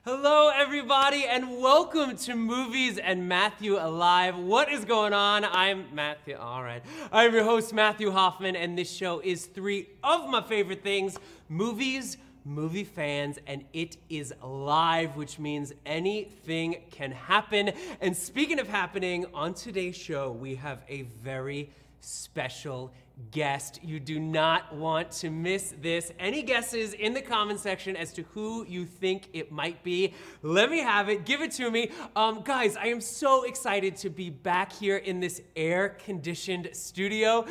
Hello, everybody, and welcome to Movies and Matthew Alive. What is going on? I'm Matthew. All right. I'm your host, Matthew Hoffman, and this show is three of my favorite things: movies, movie fans, and it is live, which means anything can happen. And speaking of happening, on today's show, we have a very special guest. You do not want to miss this. Any guesses in the comment section as to who you think it might be? Let me have it. Give it to me. Guys, I am so excited to be back here in this air-conditioned studio.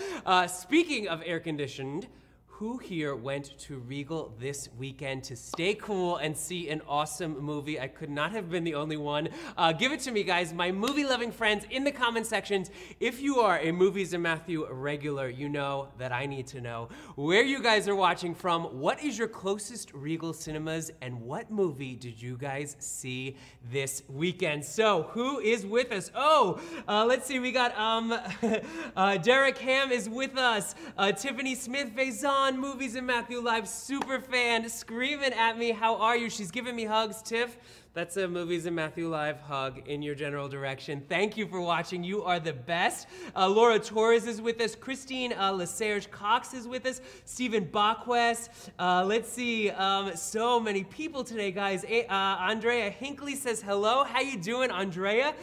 Speaking of air-conditioned, who here went to Regal this weekend to stay cool and see an awesome movie? I could not have been the only one. Give it to me, guys. My movie-loving friends in the comment sections. If you are a Movies and Matthew regular, you know that I need to know where you guys are watching from. What is your closest Regal cinemas, and what movie did you guys see this weekend? So, who is with us? Oh, let's see. We got Derek Ham is with us. Tiffany Smith-Vaison, Movies and Matthew Live super fan, screaming at me. How are you? She's giving me hugs. Tiff, that's a Movies and Matthew Live hug in your general direction. Thank you for watching. You are the best. Laura Torres is with us. Christine Laserge Cox is with us. Stephen Bachwest. Let's see. So many people today, guys. Andrea Hinckley says hello. How you doing, Andrea?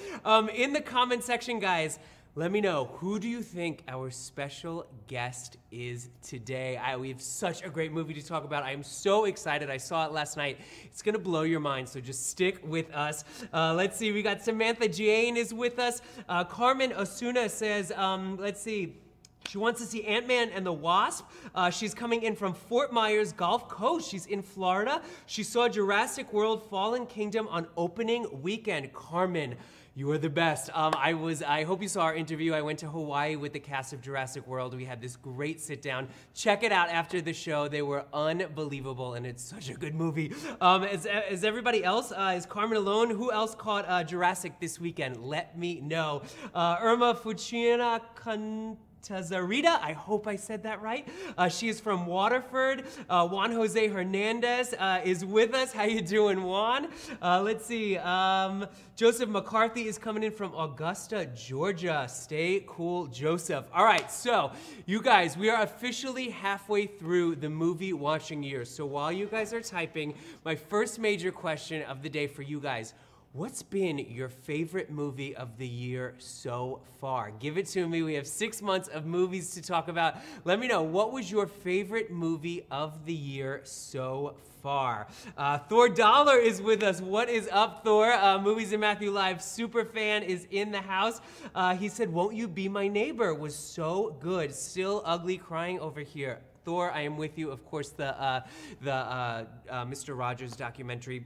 In the comment section, guys, let me know, who do you think our special guest is today? We have such a great movie to talk about. I am so excited. I saw it last night. It's going to blow your mind, so just stick with us. Let's see. We got Samantha Jane is with us. Carmen Osuna says, let's see. She wants to see Ant-Man and the Wasp. She's coming in from Fort Myers, Gulf Coast. She's in Florida. She saw Jurassic World Fallen Kingdom on opening weekend. Carmen, you are the best. I hope you saw our interview. I went to Hawaii with the cast of Jurassic World. We had this great sit down. Check it out after the show. They were unbelievable, and it's such a good movie. Is everybody else? Is Carmen alone? Who else caught Jurassic this weekend? Let me know. Irma Fucina Tazarita, I hope I said that right. She is from Waterford. Juan Jose Hernandez is with us. How you doing, Juan? Let's see. Joseph McCarthy is coming in from Augusta, Georgia. Stay cool, Joseph. All right, so you guys, we are officially halfway through the movie watching year. So while you guys are typing, my first major question of the day for you guys: what's been your favorite movie of the year so far? Give it to me. We have 6 months of movies to talk about. Let me know, what was your favorite movie of the year so far? Thor Dollar is with us. What is up, Thor? Movies and Matthew Live super fan is in the house. He said, "Won't You Be My Neighbor" was so good. Still ugly crying over here. Thor, I am with you. Of course, the Mr. Rogers documentary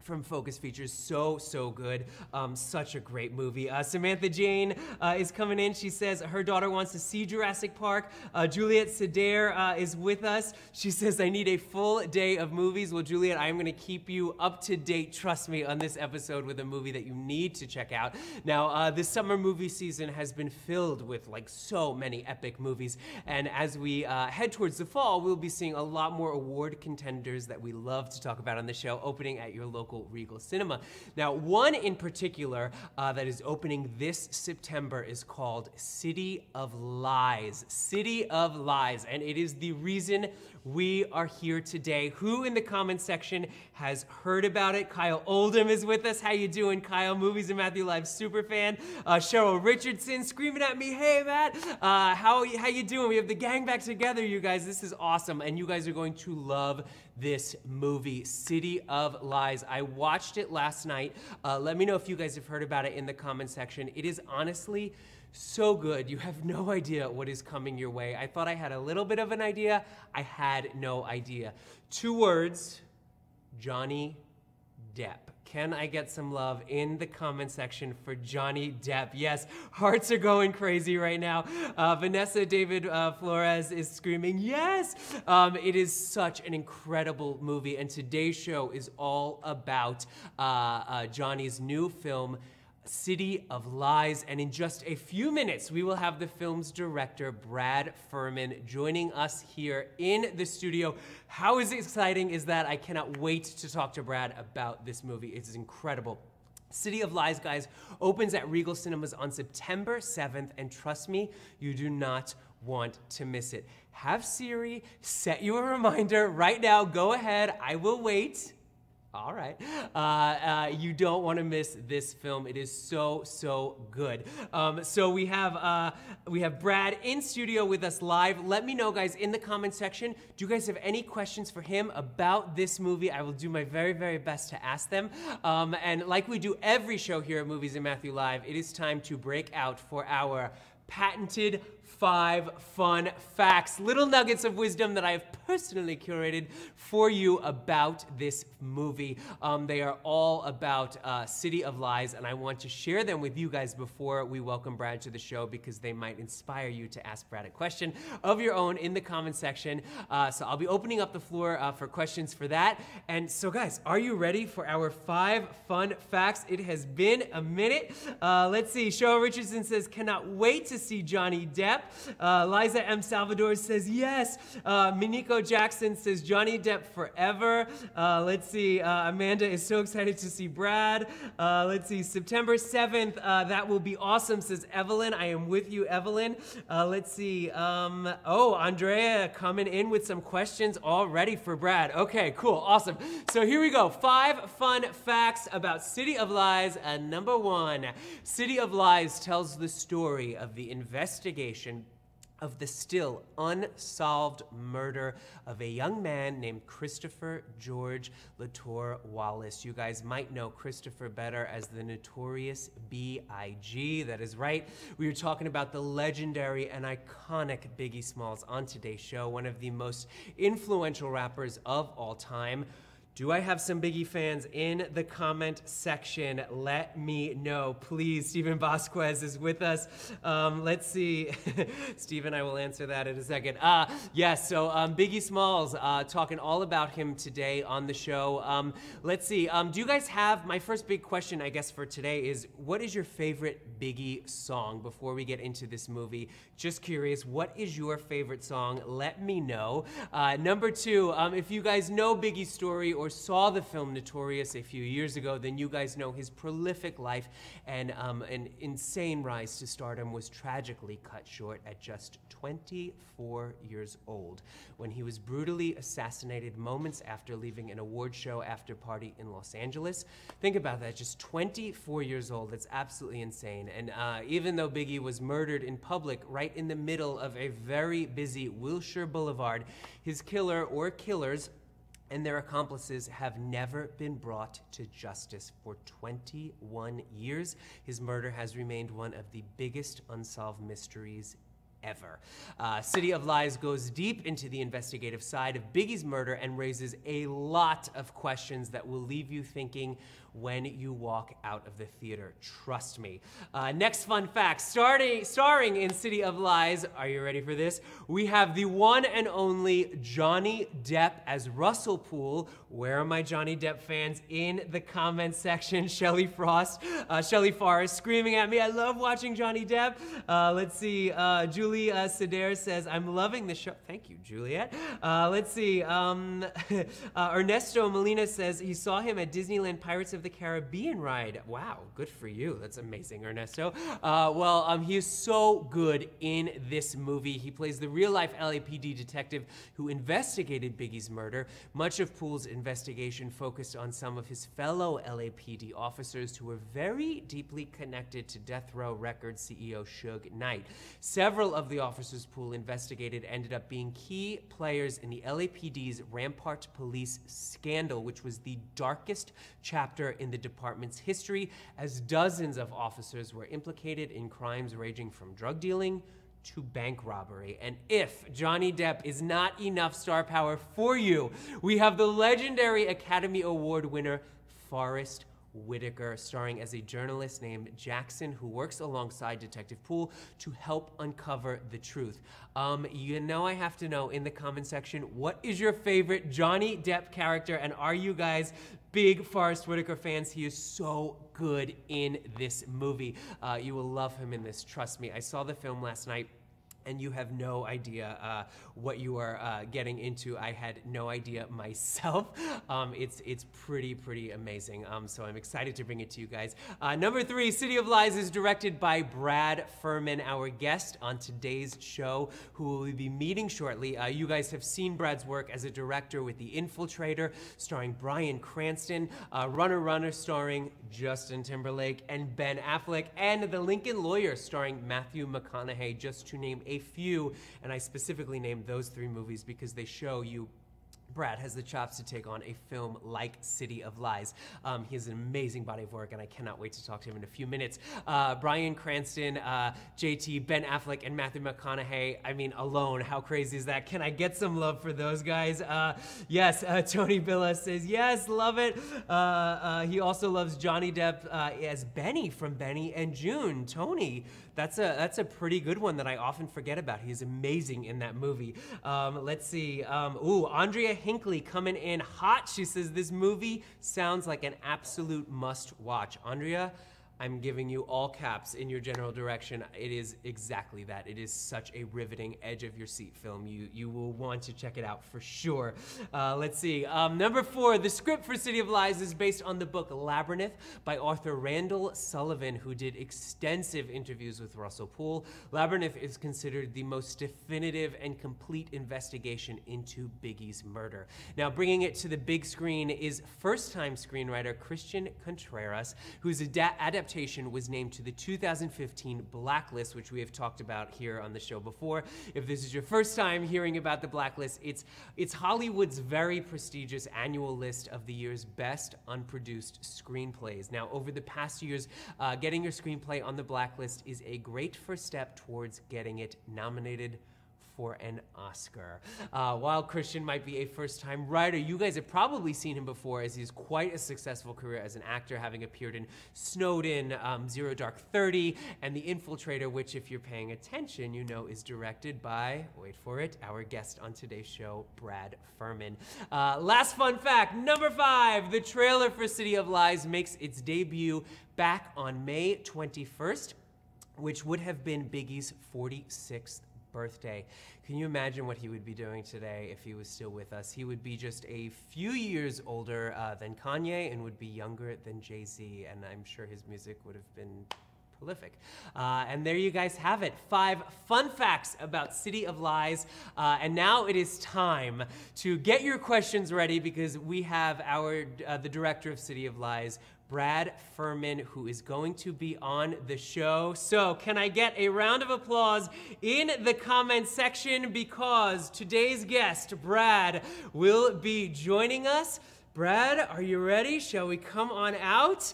from Focus Features, so good. Such a great movie. Samantha Jane is coming in. She says her daughter wants to see Jurassic Park. Juliet Sedair is with us. She says, I need a full day of movies. Well, Juliet, I am going to keep you up to date, trust me, on this episode with a movie that you need to check out. Now, this summer movie season has been filled with like so many epic movies, and as we head towards the fall, we'll be seeing a lot more award contenders that we love to talk about on the show opening at your local Regal Cinema. Now, one in particular that is opening this September is called City of Lies. City of Lies, and it is the reason we are here today. Who in the comment section has heard about it? Kyle Oldham is with us. How you doing, Kyle? Movies and Matthew Live super fan. Cheryl Richardson screaming at me, hey, Matt. How you doing? We have the gang back together, you guys. This is awesome, and you guys are going to love this movie, City of Lies. I watched it last night. Let me know if you guys have heard about it in the comment section. It is honestly so good. You have no idea what is coming your way. I thought I had a little bit of an idea. I had no idea. 2 words: Johnny Depp. Can I get some love in the comment section for Johnny Depp? Yes, hearts are going crazy right now. Vanessa David Flores is screaming, yes! It is such an incredible movie, and today's show is all about Johnny's new film, City of Lies, and in just a few minutes we will have the film's director Brad Furman joining us here in the studio. How exciting is that? I cannot wait to talk to Brad about this movie. It's incredible. City of Lies, guys, opens at Regal Cinemas on September 7th, and trust me, you do not want to miss it. Have Siri set you a reminder right now. Go ahead, I will wait. All right. You don't want to miss this film. It is so good. So we have Brad in studio with us live. Let me know, guys, in the comment section, do you guys have any questions for him about this movie? I will do my very best to ask them. And like we do every show here at Movies and Matthew Live, it is time to break out for our patented 5 fun facts, little nuggets of wisdom that I have personally curated for you about this movie. They are all about City of Lies, and I want to share them with you guys before we welcome Brad to the show because they might inspire you to ask Brad a question of your own in the comment section. So I'll be opening up the floor for questions for that. And so, guys, are you ready for our 5 fun facts? It has been a minute. Let's see. Cheryl Richardson says, cannot wait to see Johnny Depp. Liza M. Salvador says yes. Miniko Jackson says Johnny Depp forever. Let's see. Amanda is so excited to see Brad. Let's see. September 7th. That will be awesome, says Evelyn. I am with you, Evelyn. Let's see. Oh, Andrea coming in with some questions already for Brad. Okay, cool. Awesome. So here we go. 5 fun facts about City of Lies. Number 1. City of Lies tells the story of the investigation of the still unsolved murder of a young man named Christopher George Latour Wallace. You guys might know Christopher better as the notorious B.I.G. That is right. We were talking about the legendary and iconic Biggie Smalls on today's show, one of the most influential rappers of all time. Do I have some Biggie fans in the comment section? Let me know, please. Stephen Vasquez is with us. Let's see. Stephen, I will answer that in a second. Yes, so Biggie Smalls, talking all about him today on the show. Let's see. Do you guys have, my first big question, I guess, for today is, what is your favorite Biggie song before we get into this movie? Just curious, what is your favorite song? Let me know. Number 2, if you guys know Biggie's story or saw the film Notorious a few years ago, then you guys know his prolific life and an insane rise to stardom was tragically cut short at just 24 years old when he was brutally assassinated moments after leaving an award show after party in Los Angeles. Think about that, just 24 years old. That's absolutely insane. And even though Biggie was murdered in public right in the middle of a very busy Wilshire Boulevard, his killer or killers and their accomplices have never been brought to justice for 21 years. His murder has remained one of the biggest unsolved mysteries ever. City of Lies goes deep into the investigative side of Biggie's murder and raises a lot of questions that will leave you thinking when you walk out of the theater. Trust me. Next fun fact, starring in City of Lies, are you ready for this? We have the one and only Johnny Depp as Russell Poole. Where are my Johnny Depp fans in the comments section? Shelley Forrest screaming at me. I love watching Johnny Depp. Let's see, Julie Sedair says, I'm loving the show. Thank you, Juliet. Let's see, Ernesto Molina says he saw him at Disneyland Pirates of the Caribbean ride. Wow, good for you. That's amazing, Ernesto. He is so good in this movie. He plays the real-life LAPD detective who investigated Biggie's murder. Much of Poole's investigation focused on some of his fellow LAPD officers who were very deeply connected to Death Row Records CEO Suge Knight. Several of the officers Poole investigated ended up being key players in the LAPD's Rampart Police scandal, which was the darkest chapter in the department's history, as dozens of officers were implicated in crimes ranging from drug dealing to bank robbery. And if Johnny Depp is not enough star power for you, we have the legendary Academy Award winner Forrest Whitaker, starring as a journalist named Jackson who works alongside Detective Poole to help uncover the truth. You know I have to know in the comment section, what is your favorite Johnny Depp character, and are you guys big Forrest Whitaker fans? He is so good in this movie. You will love him in this, trust me. I saw the film last night, and you have no idea what you are getting into. I had no idea myself. It's pretty amazing. So I'm excited to bring it to you guys. Number 3, City of Lies is directed by Brad Furman, our guest on today's show, who we'll be meeting shortly. You guys have seen Brad's work as a director with The Infiltrator, starring Bryan Cranston, Runner, starring Justin Timberlake and Ben Affleck, and The Lincoln Lawyer, starring Matthew McConaughey, just to name a few. And I specifically named those 3 movies because they show you Brad has the chops to take on a film like City of Lies. He has an amazing body of work, and I cannot wait to talk to him in a few minutes. Bryan Cranston, JT, Ben Affleck, and Matthew McConaughey. I mean, alone, how crazy is that? Can I get some love for those guys? Yes, Tony Villa says, yes, love it. He also loves Johnny Depp as Benny from Benny and June. Tony, that's a pretty good one that I often forget about. He's amazing in that movie. Let's see. Andrea Hinckley coming in hot. She says, this movie sounds like an absolute must watch. Andrea, I'm giving you all caps in your general direction. It is exactly that. It is such a riveting, edge-of-your-seat film. You will want to check it out for sure. Let's see. Number 4, the script for City of Lies is based on the book Labyrinth by author Randall Sullivan, who did extensive interviews with Russell Poole. Labyrinth is considered the most definitive and complete investigation into Biggie's murder. Now, bringing it to the big screen is first-time screenwriter Christian Contreras, whose adaptation was named to the 2015 Blacklist, which we have talked about here on the show before. If this is your first time hearing about the Blacklist, it's Hollywood's very prestigious annual list of the year's best unproduced screenplays. Now, over the past years, getting your screenplay on the Blacklist is a great first step towards getting it nominated for an Oscar. While Christian might be a first-time writer, you guys have probably seen him before, as he's quite a successful career as an actor, having appeared in Snowden, Zero Dark 30, and The Infiltrator, which, if you're paying attention, you know is directed by, wait for it, our guest on today's show, Brad Furman. Last fun fact, number 5, the trailer for City of Lies makes its debut back on May 21st, which would have been Biggie's 46th birthday. Can you imagine what he would be doing today if he was still with us? He would be just a few years older than Kanye and would be younger than Jay-Z, and I'm sure his music would have been prolific. And there you guys have it, 5 fun facts about City of Lies. And now it is time to get your questions ready, because we have the director of City of Lies, Brad Furman, who is going to be on the show. So can I get a round of applause in the comment section, because today's guest, Brad, will be joining us. Brad, are you ready? Shall we come on out?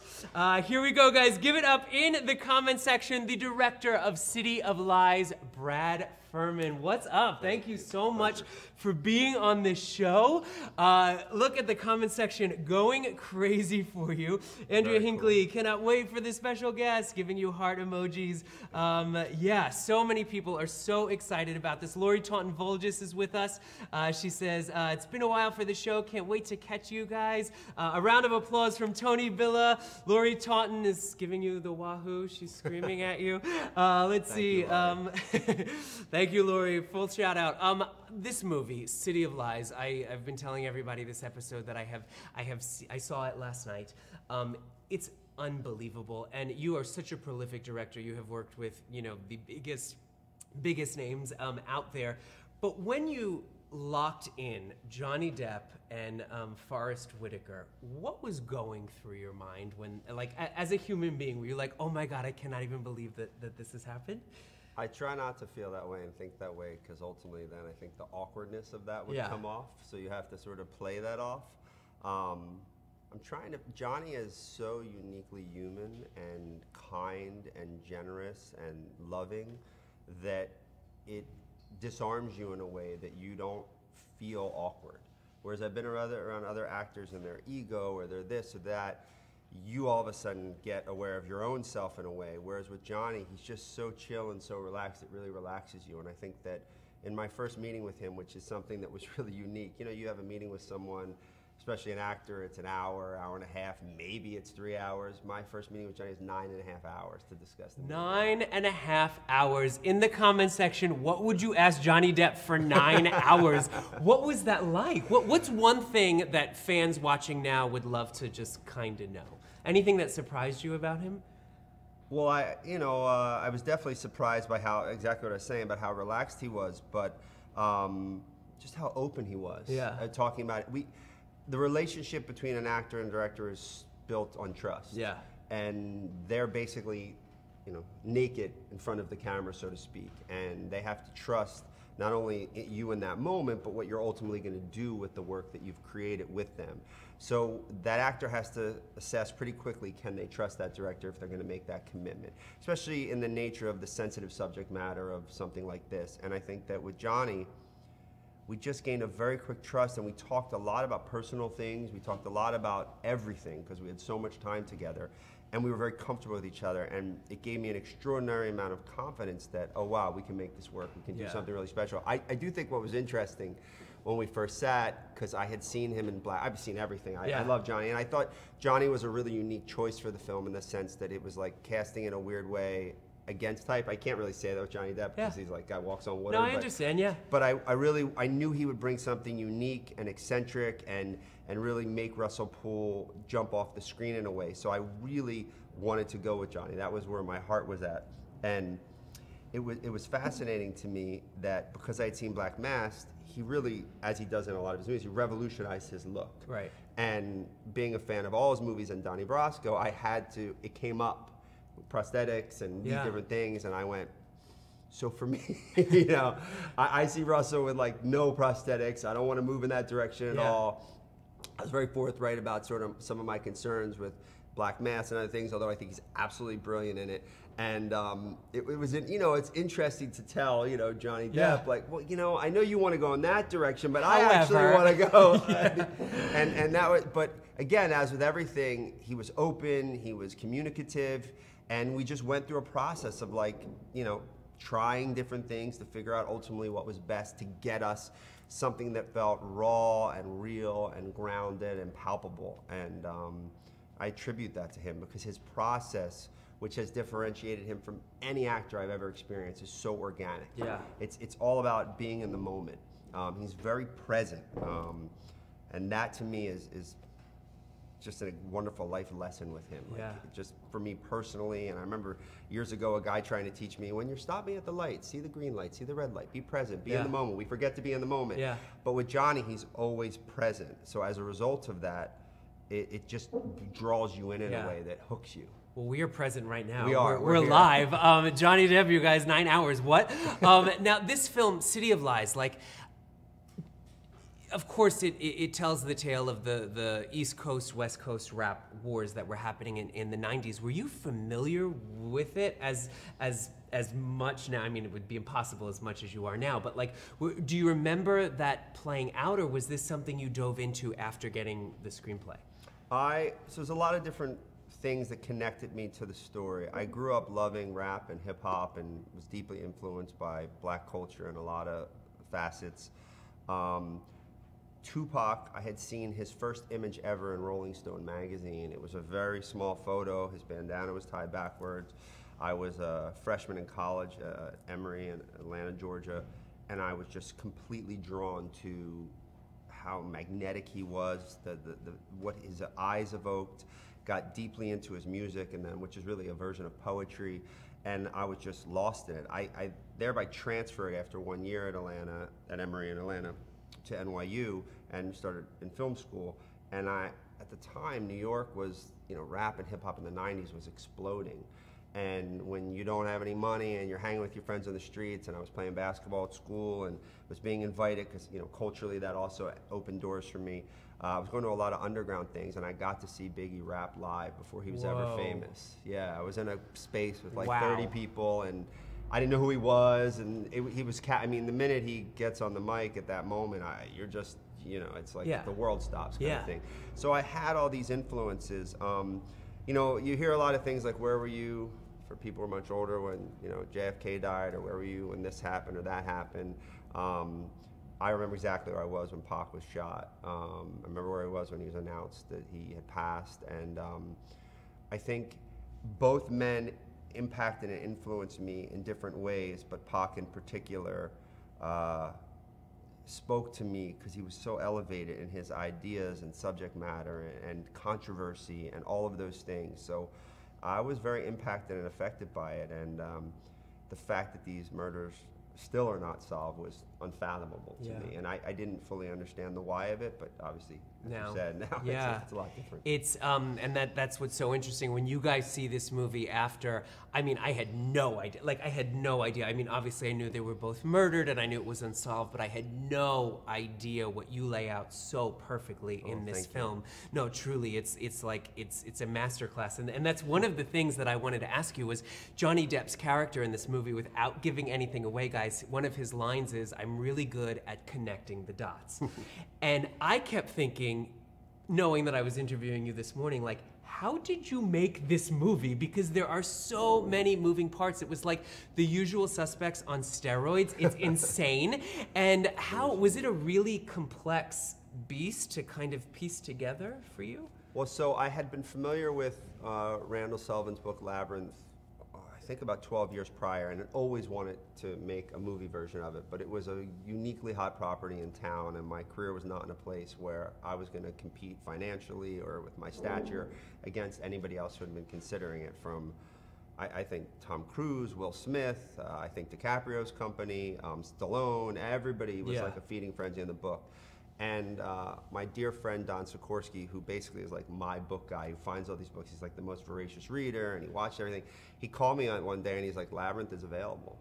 Here we go, guys. Give it up in the comment section. The director of City of Lies, Brad Furman. What's up? Thank you so much for being on this show. Look at the comment section going crazy for you. Andrea Hinckley, cannot wait for this special guest, giving you heart emojis. Yeah, so many people are so excited about this. Lori Taunton-Volgis is with us. She says, it's been a while for the show. Can't wait to catch you guys. A round of applause from Tony Villa. Lori Taunton is giving you the wahoo. She's screaming at you. Let's see. Thank you, Lori. Full shout out. This movie, City of Lies, I've been telling everybody this episode that I saw it last night. It's unbelievable, and you are such a prolific director. You have worked with, you know, the biggest names out there. But when you locked in Johnny Depp and Forrest Whitaker, what was going through your mind when, like, as a human being, were you like, oh my God, I cannot even believe that this has happened? I try not to feel that way and think that way, because ultimately then I think the awkwardness of that would come off, so you have to sort of play that off. Johnny is so uniquely human and kind and generous and loving that it disarms you in a way that you don't feel awkward. Whereas I've been around other actors and their ego, or they're this or that, you all of a sudden get aware of your own self in a way. Whereas with Johnny, he's just so chill and so relaxed, it really relaxes you. And I think that in my first meeting with him, which is something that was really unique, you know, you have a meeting with someone, especially an actor, it's an hour, hour and a half, maybe it's 3 hours. My first meeting with Johnny is 9.5 hours to discuss the movie. 9.5 hours. In the comment section, what would you ask Johnny Depp for 9 hours? What was that like? What's one thing that fans watching now would love to just kind of know? Anything that surprised you about him? Well, I was definitely surprised by exactly what I was saying about how relaxed he was, but just how open he was. Yeah. Talking about it. The relationship between an actor and director is built on trust. Yeah. And they're basically, naked in front of the camera, so to speak. And they have to trust not only you in that moment, but what you're ultimately going to do with the work that you've created with them. So that actor has to assess pretty quickly, can they trust that director if they're going to make that commitment, especially in the nature of the sensitive subject matter of something like this. And I think that with Johnny, we just gained a very quick trust, and we talked a lot about personal things. We talked a lot about everything because we had so much time together, and we were very comfortable with each other. And it gave me an extraordinary amount of confidence that, oh wow, we can make this work. We can do something really special. I do think what was interesting when we first sat, because I had seen him in Black. I've seen everything. I love Johnny, and I thought Johnny was a really unique choice for the film in the sense that it was like casting in a weird way against type. I can't really say that with Johnny Depp because he's like guy walks on water. No, I understand, yeah. But I knew he would bring something unique and eccentric and really make Russell Poole jump off the screen in a way. So I really wanted to go with Johnny. That was where my heart was at. And it was fascinating to me that because I had seen Black Mass, he really, as he does in a lot of his movies, he revolutionized his look. Right. And being a fan of all his movies and Donnie Brasco, it came up. Prosthetics and these different things, and I went, so for me, I see Russell with like no prosthetics. I don't want to move in that direction at all. I was very forthright about sort of some of my concerns with Black Mass and other things, although I think he's absolutely brilliant in it. And it's interesting to tell, Johnny Depp, like, well, I know you want to go in that direction, but I actually want to go. and that was, but again, as with everything, he was open, he was communicative. And we just went through a process of trying different things to figure out ultimately what was best to get us something that felt raw and real and grounded and palpable. And I attribute that to him because his process, which has differentiated him from any actor I've ever experienced, is so organic. Yeah. It's all about being in the moment. He's very present. And that to me is just a wonderful life lesson with him. Just for me personally, and I remember years ago a guy trying to teach me, when you're stopping at the light, see the green light, see the red light, be present, be in the moment. We forget to be in the moment. Yeah. But with Johnny, he's always present. So as a result of that, it just draws you in a way that hooks you. Well, we are present right now. We are. We're live. Johnny Depp, you guys, 9 hours. What? Now, this film, City of Lies, of course, it tells the tale of the East Coast, West Coast rap wars that were happening in the 90s. Were you familiar with it as much now? I mean, it would be impossible as much as you are now, but do you remember that playing out, or was this something you dove into after getting the screenplay? So there's a lot of different things that connected me to the story. I grew up loving rap and hip hop and was deeply influenced by Black culture in a lot of facets. Tupac, I had seen his first image ever in Rolling Stone magazine. It was a very small photo. His bandana was tied backwards. I was a freshman in college at Emory in Atlanta, Georgia, and I was just completely drawn to how magnetic he was, what his eyes evoked, got deeply into his music, and then which is really a version of poetry, and I was just lost in it. I thereby transferred after 1 year at Emory in Atlanta, to NYU and started in film school. And at the time, New York was, rap and hip hop in the 90s was exploding. And when you don't have any money and you're hanging with your friends on the streets, and I was playing basketball at school and was being invited because, culturally that also opened doors for me. I was going to a lot of underground things, and I got to see Biggie rap live before he was ever famous. Yeah, I was in a space with 30 people, and I didn't know who he was, and he was. The minute he gets on the mic at that moment, you're just, it's like the world stops kind of thing. So I had all these influences. you know, you hear a lot of things like, where were you, for people who are much older, when, you know, JFK died, or where were you when this happened or that happened. I remember exactly where I was when Pac was shot. I remember where he was when he was announced that he had passed. And I think both men impacted and influenced me in different ways, but Pac in particular spoke to me because he was so elevated in his ideas and subject matter and controversy and all of those things. So I was very impacted and affected by it, and the fact that these murders still are not solved was unfathomable to me, and I didn't fully understand the why of it, but obviously, as you said, now it's a lot different. It's and that's what's so interesting when you guys see this movie after. I mean, I had no idea. Like, I had no idea. I mean, obviously, I knew they were both murdered, and I knew it was unsolved, but I had no idea what you lay out so perfectly in this film. No, truly, it's like it's a masterclass, and that's one of the things that I wanted to ask you was Johnny Depp's character in this movie. Without giving anything away, guys, one of his lines is, "I'm really good at connecting the dots," and I kept thinking, knowing that I was interviewing you this morning, like, how did you make this movie? Because there are so many moving parts. It was like The Usual Suspects on steroids. It's insane. And how was it a really complex beast to kind of piece together for you? Well, so I had been familiar with Randall Sullivan's book Labyrinth, I think about 12 years prior, and had always wanted to make a movie version of it, but it was a uniquely hot property in town, and my career was not in a place where I was going to compete financially or with my stature against anybody else who had been considering it, from I think Tom Cruise, Will Smith, I think DiCaprio's company, Stallone, everybody was like a feeding frenzy in the book. And my dear friend Don Sikorsky, who basically is like my book guy, who finds all these books, he's like the most voracious reader, and he watched everything. He called me on one day and he's like, "Labyrinth is available."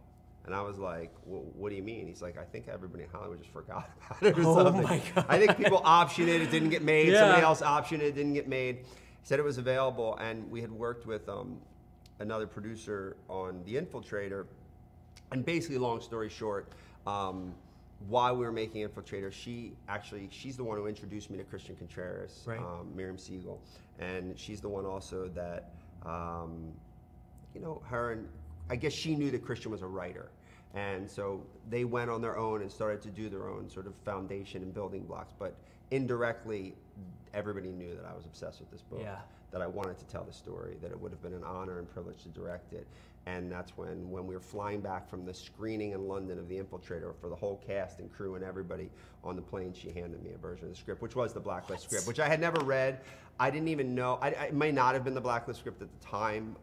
And I was like, well, "What do you mean?" He's like, "I think everybody in Hollywood just forgot about it or something." My God. I think people optioned it, it didn't get made. Somebody else optioned it, it didn't get made. He said it was available, and we had worked with another producer on The Infiltrator. And basically, long story short, while we were making Infiltrator, she's the one who introduced me to Christian Contreras, Miriam Siegel, and she's the one also that, you know, her and I guess she knew that Christian was a writer, and so they went on their own and started to do their own sort of foundation and building blocks. But indirectly, everybody knew that I was obsessed with this book, that I wanted to tell the story, that it would have been an honor and privilege to direct it. And that's when we were flying back from the screening in London of The Infiltrator, for the whole cast and crew and everybody on the plane, she handed me a version of the script, which was the Blacklist script, which I had never read. I didn't even know, it may not have been the Blacklist script at the time,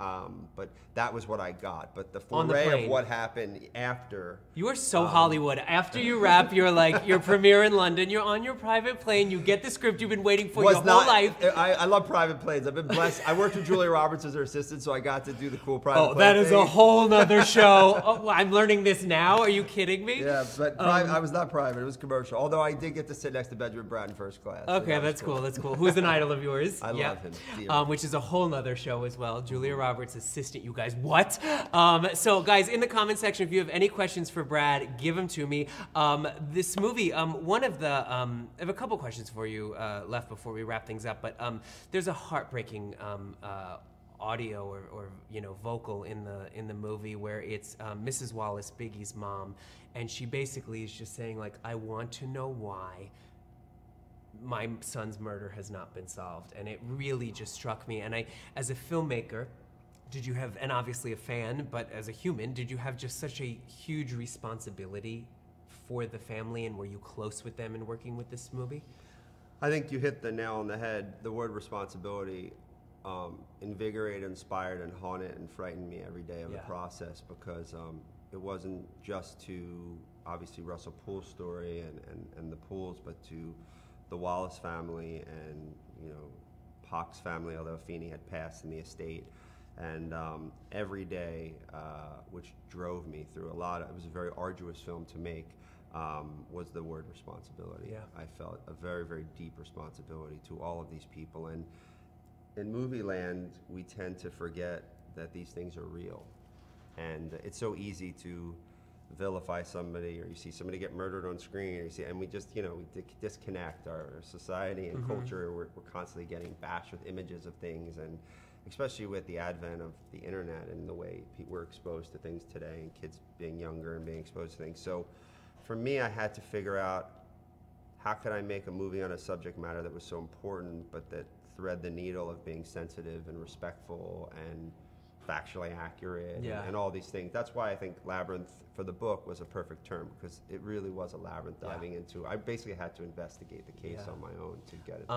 but that was what I got. But the foray of what happened after. You are so Hollywood. After you wrap, you're like, your premiere in London, you're on your private plane, you get the script you've been waiting for your whole life. I love private planes. I've been blessed. I worked with Julia Roberts as her assistant, so I got to do the cool private plane. That is a whole nother show. Oh, I'm learning this now? Are you kidding me? Yeah, but I was not private. It was commercial. Although I did get to sit next to Benjamin Bratt in first class. Okay, so that's cool. That's cool. Who's an idol of yours? I love him. Which is a whole nother show as well. Julia Roberts' assistant, you guys. What? So, guys, in the comment section, if you have any questions for Brad, give them to me. This movie, I have a couple questions for you left before we wrap things up, but there's a heartbreaking audio or you know, vocal in the movie where it's Mrs. Wallace, Biggie's mom, and she basically is just saying, like, I want to know why my son's murder has not been solved. And it really just struck me. And I, as a filmmaker, did you have, and obviously a fan, but as a human, did you have just such a huge responsibility for the family, and were you close with them in working with this movie? I think you hit the nail on the head. The word responsibility invigorated, inspired, and haunted and frightened me every day of the process, because it wasn't just to, obviously, Russell Poole's story and the Pooles, but to the Wallace family and, you know, Pac's family, although Feeney had passed in the estate. And every day, which drove me through it was a very arduous film to make, was the word responsibility. I felt a very, very deep responsibility to all of these people. And in movie land, we tend to forget that these things are real. And it's so easy to vilify somebody, or you see somebody get murdered on screen, or you see, and we just, you know, we disconnect our society and culture. We're constantly getting bashed with images of things, and especially with the advent of the internet and the way we're exposed to things today, and kids being younger and being exposed to things. So for me, I had to figure out how could I make a movie on a subject matter that was so important, but that thread the needle of being sensitive and respectful and factually accurate and all these things. That's why I think Labyrinth for the book was a perfect term, because it really was a labyrinth diving into. I basically had to investigate the case on my own to get it.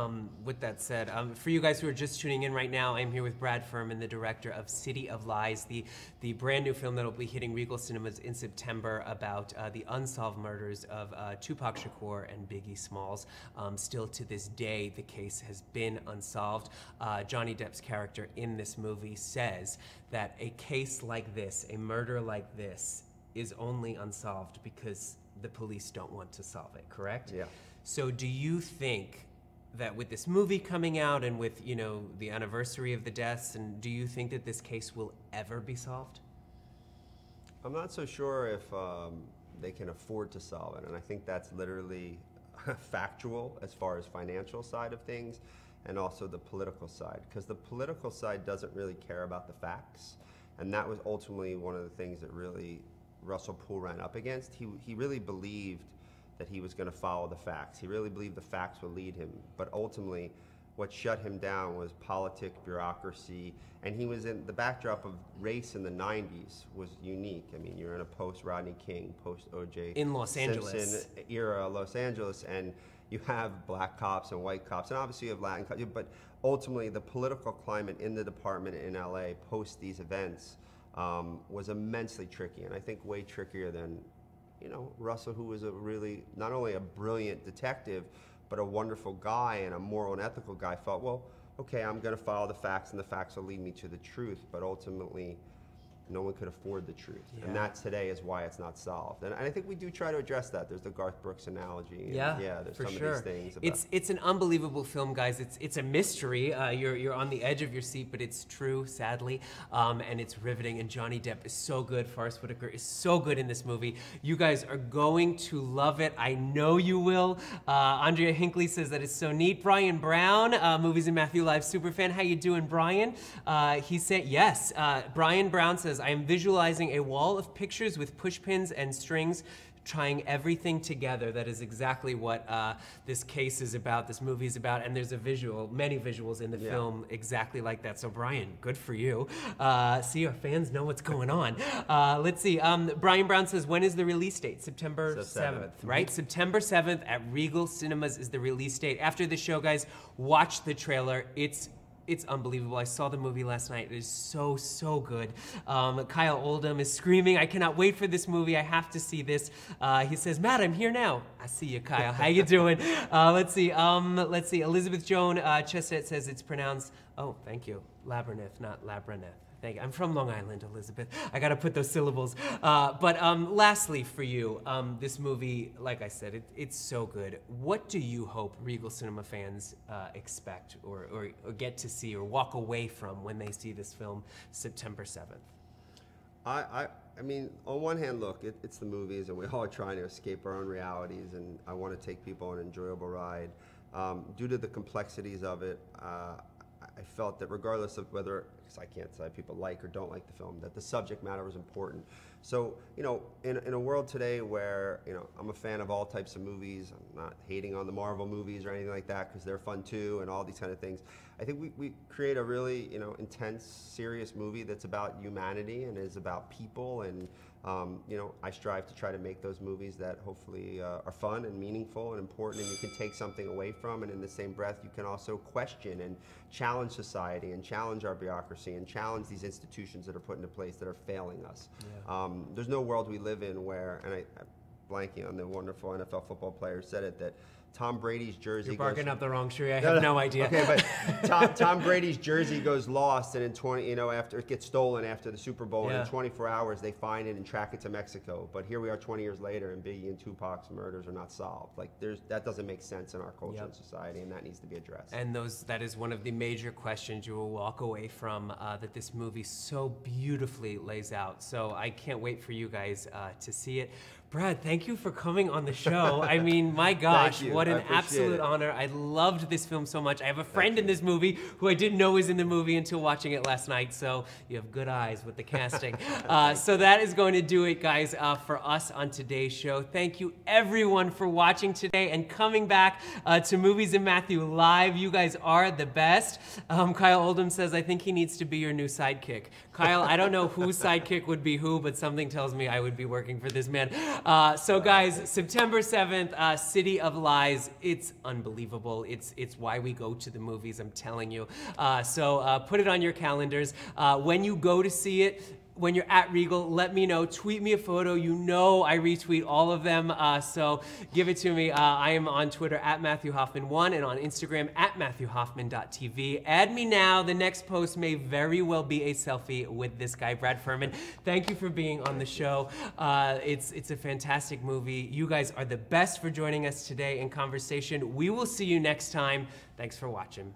With that said, for you guys who are just tuning in right now, I'm here with Brad Furman, the director of City of Lies, the brand new film that will be hitting Regal Cinemas in September about the unsolved murders of Tupac Shakur and Biggie Smalls. Still to this day, the case has been unsolved. Johnny Depp's character in this movie says that a case like this, a murder like this, is only unsolved because the police don't want to solve it, correct? Yeah. So do you think that with this movie coming out and with, you know, the anniversary of the deaths, and do you think that this case will ever be solved? I'm not so sure if they can afford to solve it, and I think that's literally factual as far as financial side of things, and also the political side, because the political side doesn't really care about the facts, and that was ultimately one of the things that really Russell Poole ran up against. He really believed that he was going to follow the facts. He really believed the facts would lead him, but ultimately what shut him down was politic bureaucracy, and he was in the backdrop of race in the 90s was unique. I mean, you're in a post-Rodney King, post-O.J. in Los Simpson Angeles era Los Angeles, and you have black cops and white cops, and obviously you have Latin cops, but ultimately the political climate in the department in LA post these events was immensely tricky, and I think way trickier than, you know, Russell, who was a really, not only a brilliant detective, but a wonderful guy and a moral and ethical guy, felt, well, okay, I'm going to follow the facts, and the facts will lead me to the truth, but ultimately no one could afford the truth. And that today is why it's not solved. And I think we do try to address that. There's the Garth Brooks analogy. And there's for some sure. of these things. It's an unbelievable film, guys. It's a mystery. You're on the edge of your seat, but it's true, sadly. And it's riveting. And Johnny Depp is so good. Forrest Whitaker is so good in this movie. You guys are going to love it. I know you will. Andrea Hinckley says that it's so neat. Brian Brown, Movies and Matthew Live superfan. How you doing, Brian? He said, yes. Brian Brown says, I am visualizing a wall of pictures with pushpins and strings, trying everything together. That is exactly what this case is about, this movie is about, and there's a visual, many visuals in the film exactly like that. So Brian, good for you. See, our fans know what's going on. Let's see, Brian Brown says, when is the release date? September 7th, right? September 7th at Regal Cinemas is the release date. After the show, guys, watch the trailer. It's unbelievable. I saw the movie last night. It is so, so good. Kyle Oldham is screaming, I cannot wait for this movie. I have to see this. He says, Matt, I'm here now. I see you, Kyle. How you doing? Let's see. Elizabeth Joan Chestnut says it's pronounced, oh, thank you, Labyrinth, not Labyrinth. Thank you. I'm from Long Island, Elizabeth. I got to put those syllables. But lastly, for you, this movie, like I said, it's so good. What do you hope Regal Cinema fans expect or get to see or walk away from when they see this film September 7th? I mean, on one hand, look, it's the movies, and we all are trying to escape our own realities, and I want to take people on an enjoyable ride. Due to the complexities of it, I felt that regardless of whether, because I can't say people like or don't like the film, that the subject matter was important. So, you know, in a world today where, you know, I'm a fan of all types of movies, I'm not hating on the Marvel movies or anything like that, because they're fun too, and all these kind of things. I think we create a really, you know, intense, serious movie that's about humanity and is about people, and you know, I strive to try to make those movies that hopefully are fun and meaningful and important, and you can take something away from, and in the same breath you can also question and challenge society and challenge our bureaucracy and challenge these institutions that are put into place that are failing us. There's no world we live in where, and I'm blanking on the wonderful NFL football player who said it, that Tom Brady's jersey. You're barking up the wrong tree. I have no idea. Okay, but Tom Brady's jersey goes lost, and in 20, you know, after it gets stolen after the Super Bowl, and in 24 hours they find it and track it to Mexico. But here we are 20 years later, and Biggie and Tupac's murders are not solved. Like that doesn't make sense in our culture and society, and that needs to be addressed. And that is one of the major questions you will walk away from that this movie so beautifully lays out. So I can't wait for you guys to see it. Brad, thank you for coming on the show. I mean, my gosh, what an absolute honor. I loved this film so much. I have a friend in this movie who I didn't know was in the movie until watching it last night, so you have good eyes with the casting. So that is going to do it, guys, for us on today's show. Thank you, everyone, for watching today and coming back to Movies and Matthew Live. You guys are the best. Kyle Oldham says, I think he needs to be your new sidekick. Kyle, I don't know whose sidekick would be who, but something tells me I would be working for this man. So guys, September 7th, City of Lies. It's unbelievable. It's why we go to the movies, I'm telling you. So put it on your calendars. When you go to see it, when you're at Regal, let me know. Tweet me a photo. You know I retweet all of them, so give it to me. I am on Twitter at Matthew Hoffman1 and on Instagram at MatthewHoffman.tv. Add me now. The next post may very well be a selfie with this guy, Brad Furman. Thank you for being on the show. It's a fantastic movie. You guys are the best for joining us today in conversation. We will see you next time. Thanks for watching.